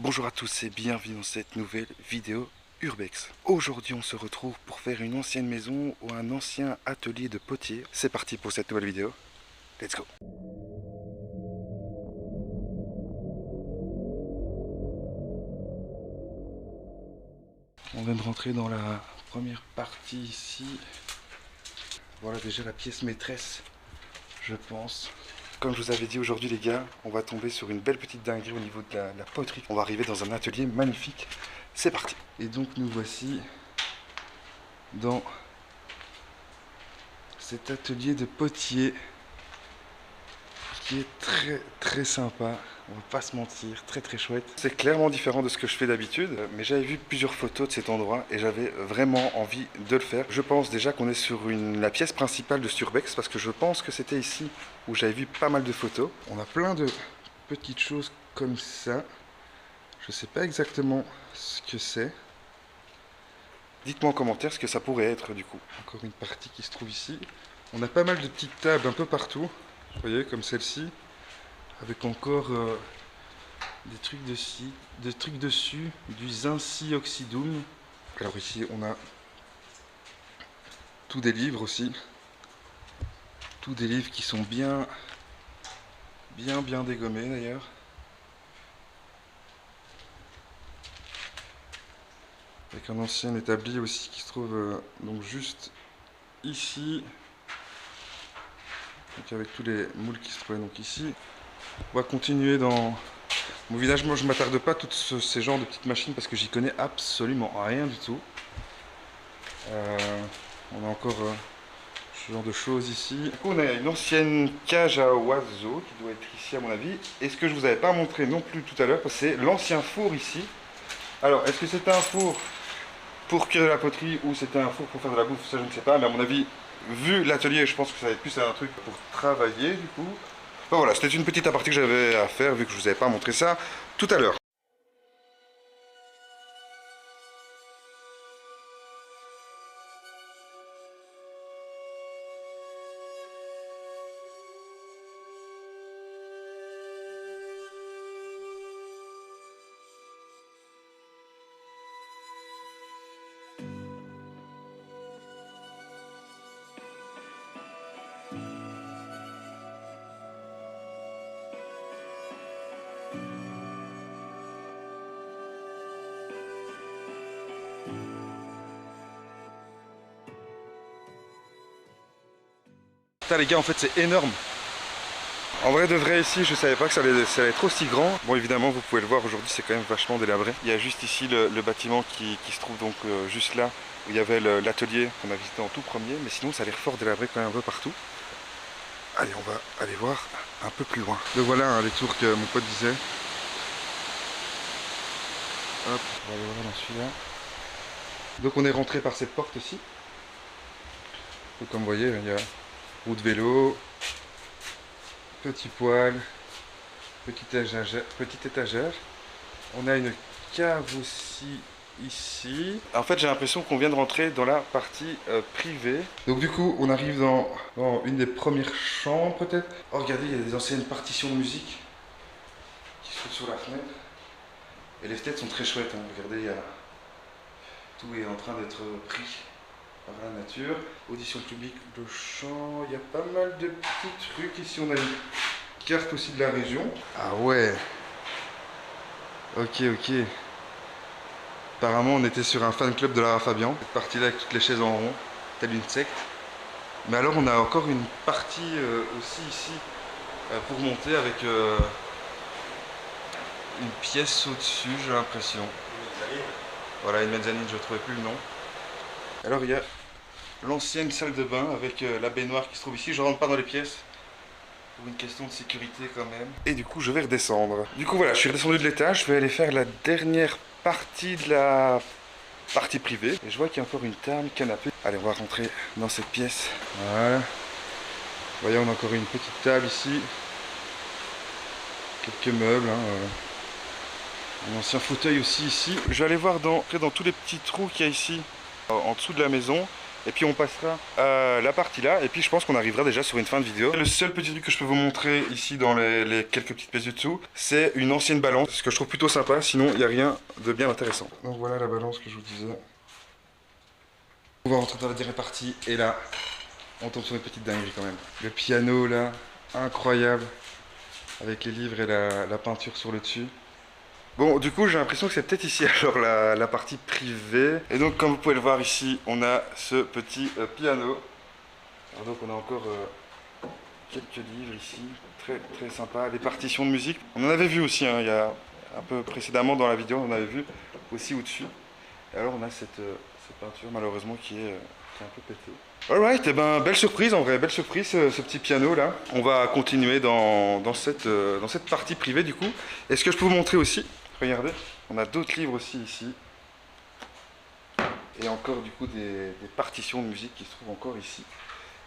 Bonjour à tous et bienvenue dans cette nouvelle vidéo Urbex. Aujourd'hui on se retrouve pour faire une ancienne maison ou un ancien atelier de potier. C'est parti pour cette nouvelle vidéo. Let's go. On vient de rentrer dans la première partie ici. Voilà déjà la pièce maîtresse, je pense. Comme je vous avais dit aujourd'hui les gars, on va tomber sur une belle petite dinguerie au niveau de la poterie. On va arriver dans un atelier magnifique. C'est parti. Et donc nous voici dans cet atelier de potier qui est très sympa. On va pas se mentir, très chouette. C'est clairement différent de ce que je fais d'habitude, mais j'avais vu plusieurs photos de cet endroit et j'avais vraiment envie de le faire. Je pense déjà qu'on est sur la pièce principale de Urbex parce que je pense que c'était ici où j'avais vu pas mal de photos. On a plein de petites choses comme ça. Je sais pas exactement ce que c'est. Dites-moi en commentaire ce que ça pourrait être du coup. Encore une partie qui se trouve ici. On a pas mal de petites tables un peu partout. Vous voyez, comme celle-ci. Avec encore des trucs dessus, du Zinci Oxydum. Alors ici on a tous des livres aussi. Tous des livres qui sont bien dégommés d'ailleurs. Avec un ancien établi aussi qui se trouve donc juste ici. Donc avec tous les moules qui se trouvaient donc ici. On va continuer dans mon village. Moi je ne m'attarde pas à tous ces genres de petites machines parce que j'y connais absolument rien du tout. On a encore ce genre de choses ici. On a une ancienne cage à oiseaux qui doit être ici à mon avis. Et ce que je vous avais pas montré non plus tout à l'heure, c'est l'ancien four ici. Alors est-ce que c'était un four pour cuire de la poterie ou c'était un four pour faire de la bouffe? Ça je ne sais pas, mais à mon avis, vu l'atelier, je pense que ça va être plus un truc pour travailler du coup. Enfin, voilà, c'était une petite aparté que j'avais à faire vu que je vous avais pas montré ça tout à l'heure. Putain les gars, en fait c'est énorme. En vrai de vrai ici, je savais pas que ça allait être aussi grand. Bon évidemment vous pouvez le voir aujourd'hui, c'est quand même vachement délabré. Il y a juste ici le bâtiment qui se trouve donc juste là où il y avait l'atelier qu'on a visité en tout premier, mais sinon ça a l'air fort délabré quand même un peu partout. Allez, on va aller voir un peu plus loin. Donc voilà hein, les tours que mon pote disait. Hop, on va aller voir dans celui-là. Donc on est rentré par cette porte aussi. Donc comme vous voyez, il y a roue de vélo, petit poêle, petite étagère. On a une cave aussi ici. En fait j'ai l'impression qu'on vient de rentrer dans la partie privée. Donc du coup on arrive dans une des premières chambres peut-être. Oh regardez, il y a des anciennes partitions de musique qui se trouvent sur la fenêtre. Et les fenêtres sont très chouettes, hein. Regardez, tout est en train d'être pris par la nature. Audition publique de chant, il y a pas mal de petits trucs. Ici on a une carte aussi de la région. Ah ouais. Ok. Apparemment on était sur un fan club de Lara Fabian. Cette partie là avec toutes les chaises en rond, telle une secte. Mais alors on a encore une partie aussi ici pour monter avec une pièce au-dessus, j'ai l'impression. Voilà, une mezzanine, je ne trouvais plus le nom. Alors il y a l'ancienne salle de bain avec la baignoire qui se trouve ici. Je rentre pas dans les pièces pour une question de sécurité quand même. Et du coup je vais redescendre. Du coup voilà, je suis redescendu de l'étage. Je vais aller faire la dernière partie de la partie privée. Et je vois qu'il y a encore une table, canapé. Allez, on va rentrer dans cette pièce. Voilà. Vous voyez, on a encore une petite table ici. Quelques meubles. Hein, un ancien fauteuil aussi ici. Je vais aller voir dans tous les petits trous qu'il y a ici, en dessous de la maison. Et puis on passera à la partie là. Et puis je pense qu'on arrivera déjà sur une fin de vidéo. Le seul petit truc que je peux vous montrer ici dans les quelques petites pièces du dessous, c'est une ancienne balance. Ce que je trouve plutôt sympa. Sinon, il n'y a rien de bien intéressant. Donc voilà la balance que je vous disais. On va rentrer dans la dernière partie. Et là, on tombe sur une petite dinguerie quand même. Le piano là, incroyable. Avec les livres et la peinture sur le dessus. Bon, du coup, j'ai l'impression que c'est peut-être ici alors la partie privée. Et donc, comme vous pouvez le voir ici, on a ce petit piano. Alors donc, on a encore quelques livres ici, très très sympa. Les partitions de musique, on en avait vu aussi, hein, il y a un peu précédemment dans la vidéo, on en avait vu aussi au-dessus. Et alors, on a cette peinture malheureusement qui est un peu pétée. Alright, et ben belle surprise en vrai, belle surprise ce petit piano là. On va continuer dans cette partie privée du coup. Et ce que je peux vous montrer aussi, regardez, on a d'autres livres aussi ici. Et encore du coup des partitions de musique qui se trouvent encore ici.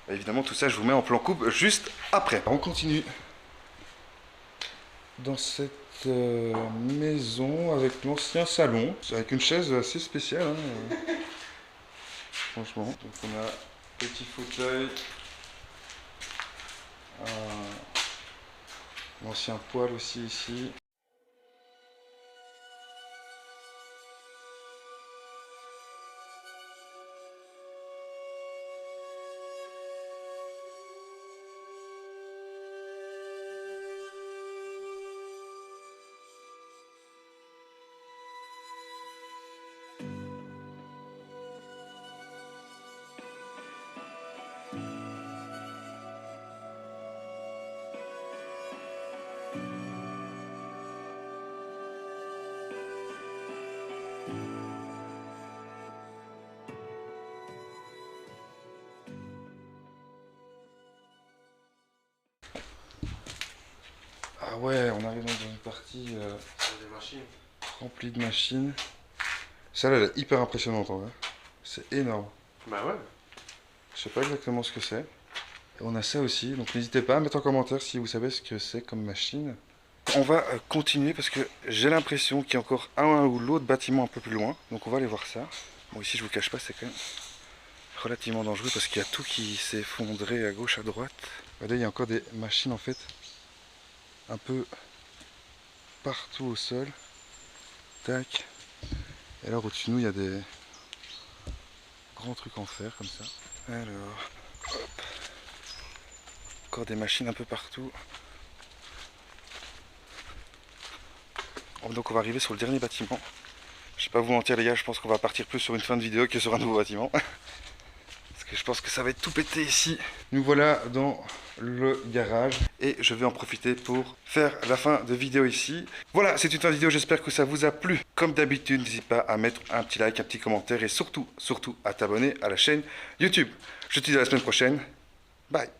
Et évidemment tout ça je vous mets en plan coupe juste après. On continue dans cette maison avec l'ancien salon. Avec une chaise assez spéciale hein, franchement. Donc on a petit fauteuil, un ancien poêle aussi ici. Ah ouais, on arrive dans une partie remplie de machines. Celle-là, elle est hyper impressionnante en vrai. C'est énorme. Bah ouais. Je sais pas exactement ce que c'est. Et on a ça aussi, donc n'hésitez pas à mettre en commentaire si vous savez ce que c'est comme machine. On va continuer parce que j'ai l'impression qu'il y a encore un ou l'autre bâtiment un peu plus loin. Donc on va aller voir ça. Bon ici je vous cache pas, c'est quand même relativement dangereux parce qu'il y a tout qui s'est effondré à gauche, à droite. Regardez, il y a encore des machines en fait un peu partout au sol. Tac. Et alors au-dessus de nous il y a des grands trucs en fer comme ça. Alors, hop. Encore des machines un peu partout. Donc on va arriver sur le dernier bâtiment. Je vais pas vous mentir les gars, je pense qu'on va partir plus sur une fin de vidéo que sur un nouveau bâtiment. Parce que je pense que ça va être tout pété ici. Nous voilà dans le garage. Et je vais en profiter pour faire la fin de vidéo ici. Voilà, c'est une fin de vidéo, j'espère que ça vous a plu. Comme d'habitude, n'hésitez pas à mettre un petit like, un petit commentaire et surtout à t'abonner à la chaîne YouTube. Je te dis à la semaine prochaine. Bye.